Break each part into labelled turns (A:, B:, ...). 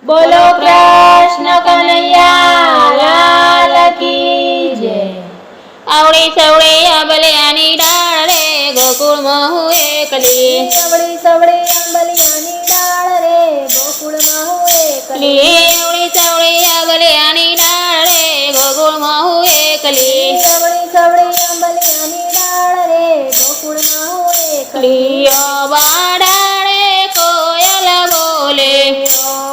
A: બોલો કૃષ્ણ કનૈયા લાલ કી જય।
B: આવડી સવડી આંબલિયાની ડાળ રે ગોકુળમાં હું એકલી,
A: આવડી સવડી આંબલિયાની ડાળ રે ગોકુળમાં હું એકલી,
B: આવડી સવડી આંબલિયાની ડાળ રે ગોકુળમાં હું એકલી,
A: આવડી સવડી આંબલિયાની ડાળ રે ગોકુળમાં હું એકલી,
B: બાડાળે કોયલ બોલે,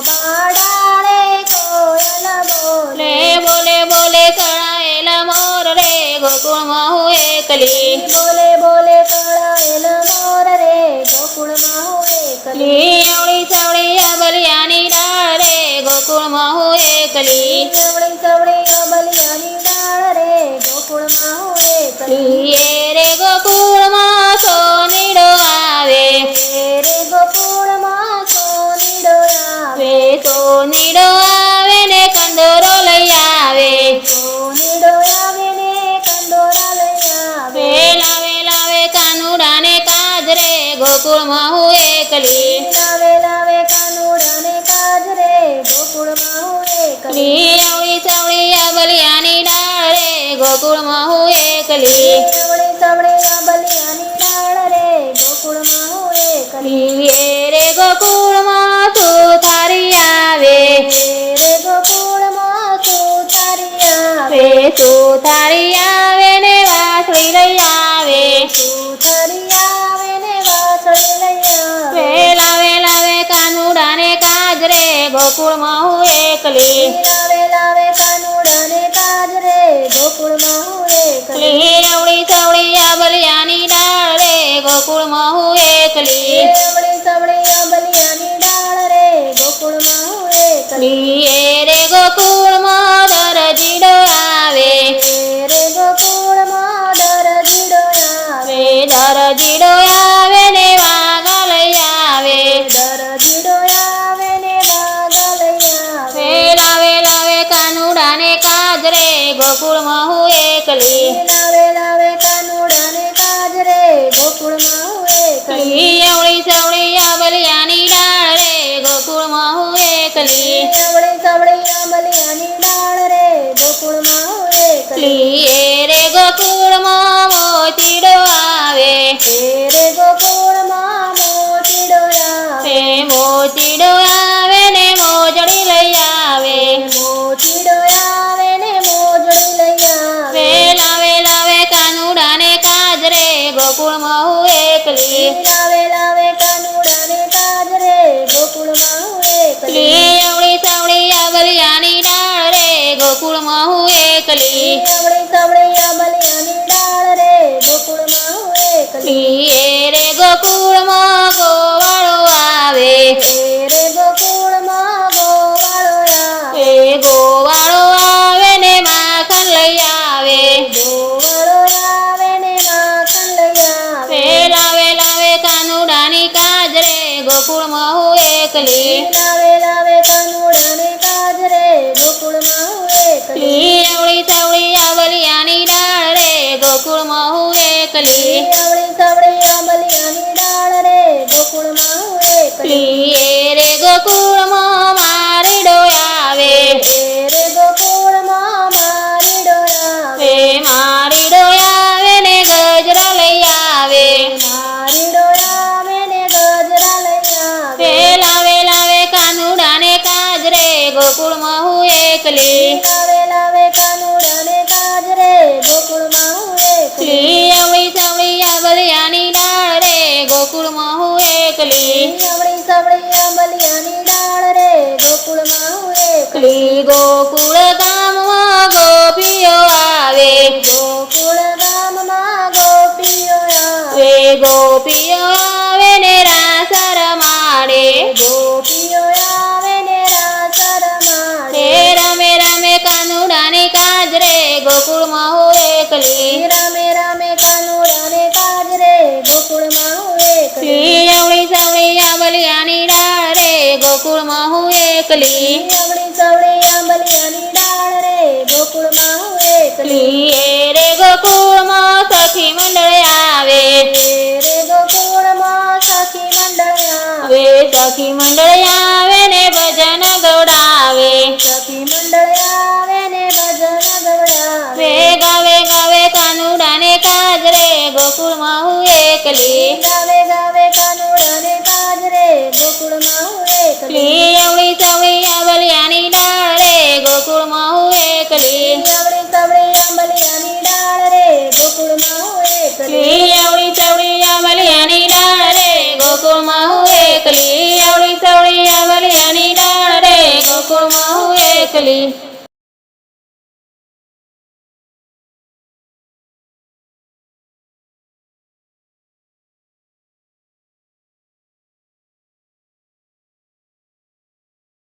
A: બાડાળે કોયલ બોલે,
B: બોલે બોલે કળાયેલા મોર રે ગોકુળમાં હું એકલી,
A: બોલે બોલે કળાયેલ મોર રે ગોકુળમાં હું એકલી,
B: આવડી સવડી આંબલિયાની ડાળ રે ગોકુળમાં હું એકલી,
A: આવડી સવડી આંબલિયાની ડાળ રે ગોકુળમાં હું એકલી,
B: રે ગોકુળમાં સોનીડો આવે,
A: રે ગોકુળમાં સોનીડો આવે,
B: સોનીડો આવે ને કંદોરો લઈ આવે,
A: સોનીડો આવે ને કંદોરા લઈ આવે,
B: લાવે લાવે કાનુડાને કાજ રે ગોકુળમાં હું એકલી,
A: લાવે લાવે કાનુડાને કાજ રે ગોકુળમાં હું એકલી,
B: આવડી સવડી આંબલિયાની ડાળ રે ગોકુળમાં હું એકલી,
A: આવડી સવડી આંબલિયાની ડાળ રે ગોકુળમાં હું એકલી,
B: રે ગોકુળમાં તું તારી આવે,
A: રે ગોકુળમાં તું તારી આવે,
B: તું તારી આવે ને વાસળી લઈ આવે,
A: તું તારી આવે ને વાસળી લઈ આવે,
B: લાવે લાવે કાનુડાને કાજ રે ગોકુળમાં હું એકલી,
A: લાવે લાવે કાનુડાને કાજ રે ગોકુળમાં હું એકલી,
B: આવડી સવડી આંબલિયાની ડાળ રે ગોકુળમાં હું એકલી,
A: આવડી સવડી આંબલિયાની ડાળ રે ગોકુળમાં હું એકલી,
B: રે ગોકુળમાં દરજીડો આવે,
A: રે ગોકુળમાં દરજીડો આવે,
B: દરજીડો આવે ને વાગા લઈ આવે,
A: દરજીડો આવે ને વાગા લઈ આવે,
B: લાવે લાવે કાનુડાને કાજ રે ગોકુળમાં હું એકલી,
A: લાવે લાવે કાનુડાને કાજ રે ગોકુળમાં હું એકલી,
B: આવડી સવડી આંબલિયાની ડાળ રે ગોકુળમાં હું એકલી,
A: આવડી સવડી આંબલિયાની ડાળ રે ગોકુળમાં હું એકલી,
B: રે ગોકુળમાં મોતીડો આવે,
A: રે ગોકુળમાં મોતીડો આવે,
B: મોતીડો આવે ને મોજડી લઈ આવે,
A: મોતીડો આવે ને મોજડી લઈ આવે,
B: લાવે લાવે કાનુડાને કાજ રે ગોકુળમાં હું એકલી,
A: લાવે લાવે કાનુડાને કાજ રે ગોકુળમાં હું એકલી,
B: આવડી સવડી આંબલિયાની ડાળ રે ગોકુળમાં હું એકલી,
A: આવડી સવડી આંબલિયાની ડાળ રે ગોકુળમાં હું એકલી,
B: રે ગોકુળમાં ગોવાળો આવે,
A: રે ગોકુળમાં ગોવાળો આવે,
B: ગોવાળો આવે ને માખણ લઈ આવે,
A: ગોવાળો આવે ને માખણ લઈ આવે,
B: લાવે લાવે કાનુડાની કાજ રે ગોકુળમાં હું એકલી,
A: લાવે લાવે કાનુડાને કાજ રે ગોકુળમાં હું એકલી,
B: આવડી સવડી આંબલિયાની ડાળ રે ગોકુળમાં હું એકલી,
A: આવડી સવડી આંબલિયાની ડાળ રે ગોકુળમાં હું એકલી,
B: રે ગોકુળમાં મારીડો આવે,
A: રે ગોકુળમાં મારીડો આવે,
B: મારીડો આવે ને ગજરા લઈ આવે,
A: મારીડો આવે ને ગજરા લઈ આવે,
B: લાવે લાવે કાનુડાને કાજ રે ગોકુળમાં હું એકલી,
A: લાવે લાવે કાનુડાને કાજ રે ગોકુળમાં હું એકલી,
B: આવડી સવડી આંબલિયાની ડાળ રે ગોકુળમાં હું એકલી,
A: આવડી સવડી આંબલિયાની ડાળ રે ગોકુળમાં હું એકલી,
B: ગોકુળ ગામમાં ગોપીઓ આવે,
A: ગોકુળ ગામમાં ગોપીઓ આવે,
B: ગોપીઓ આવે ને રાસ રમાડે,
A: ગોપીઓ આવે ને રાસ રમાડે,
B: રમે રમે કાનુડાની કાજ રે ગોકુળમાં હું એકલી,
A: રામે રામે કાનુડાને કાજ રે ગોકુળમાં હું એકલી,
B: આવડી સવડી આંબલિયાની ડાળ રે ગોકુળમાં હું એકલી,
A: આવડી સવડી આંબલિયાની ડાળ રે ગોકુળમાં હું એકલી,
B: રે ગોકુળમાં સખી મંડળ આવે,
A: રે ગોકુળમાં સખી મંડળ આવે,
B: સખી મંડળ આવે ને ભજન ગવડાવે, એકલી
A: ગાવે ગાવે કાનુડાને કાજ રે ગોકુળમાં હું એકલી
B: અવળી સવળી આંબલિયાની ડાળ રે ગોકુળમાં હું એકલી
A: આવડી સવડી આંબલિયાની ડાળ રે ગોકુળમાં હું એકલી
B: અવળી સવળી આંબલિયાની ડાળ રે ગોકુળમાં હું એકલી અવળી સવળી આંબલિયાની ડાળ રે ગોકુળમાં હું એકલી